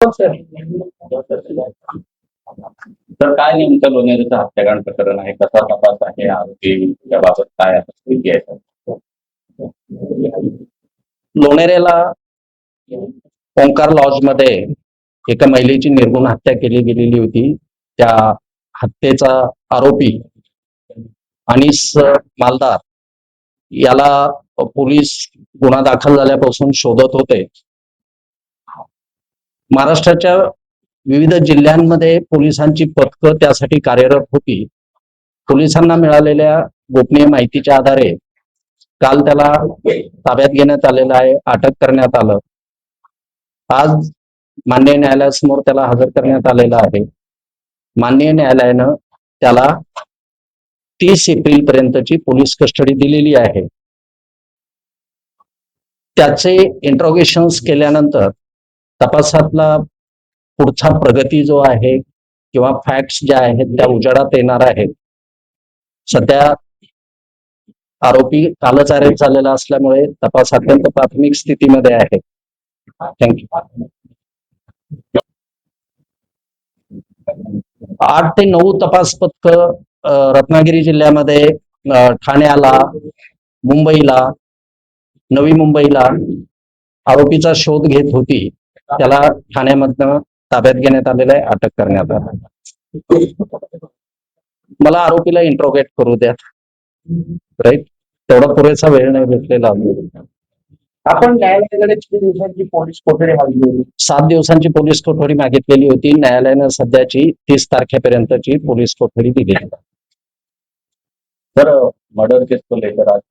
तर काय नेमकं लोणेरेचं हत्याकांड प्रकरण आहे, कसा तपास आहे, आरोपी बाबत काय स्थिती आहे? लोणेरेला ओंकार लॉज मध्ये एका महिलेची निर्गुण हत्या केली गेलेली होती. त्या हत्येचा आरोपी अनिस मालदार याला पोलीस गुन्हा दाखल झाल्यापासून शोधत होते. महाराष्ट्राच्या विविध जिल्ह्यांमध्ये पोलिसांची पथकं त्यासाठी कार्यरत होती. पोलिसांना मिळालेल्या गोपनीय माहितीच्या आधारे काल त्याला ताब्यात घेण्यात आलेलं आहे, अटक करण्यात आलं. आज माननीय न्यायालयासमोर त्याला हजर करण्यात आलेलं आहे. माननीय न्यायालयानं त्याला 30 एप्रिल पर्यंतची पोलीस कस्टडी दिलेली आहे. त्याचे इंट्रोगेशन्स केल्यानंतर तपासातला पुढचा प्रगती जो आहे किंवा फॅक्ट्स ज्या आहेत त्या उजेडात येणार आहेत. सध्या आरोपी कालच अरेस्ट झालेला असल्यामुळे तपास अत्यंत प्राथमिक स्थितीमध्ये आहे. थँक्यू. 8 ते 9 तपास पथक रत्नागिरी जिल्ह्यामध्ये ठाण्याला, मुंबईला, नवी मुंबईला आरोपीचा शोध घेत होती. त्याला ठाण्यामधनं ताब्यात घेण्यात आलेलं आहे, अटक करण्यात आलं. मला आरोपीला इंट्रोगेट करू द्या. राईट, तेवढा पुरेसा वेळ नाही भेटलेला. आपण न्यायालयाकडे किती दिवसांची पोलीस कोठडी मागितली होती? 7 दिवसांची पोलीस कोठडी मागितलेली होती. न्यायालयानं सध्याची 30 तारखेपर्यंतची पोलीस कोठडी दिली. तर मर्डर केस को लेकर आज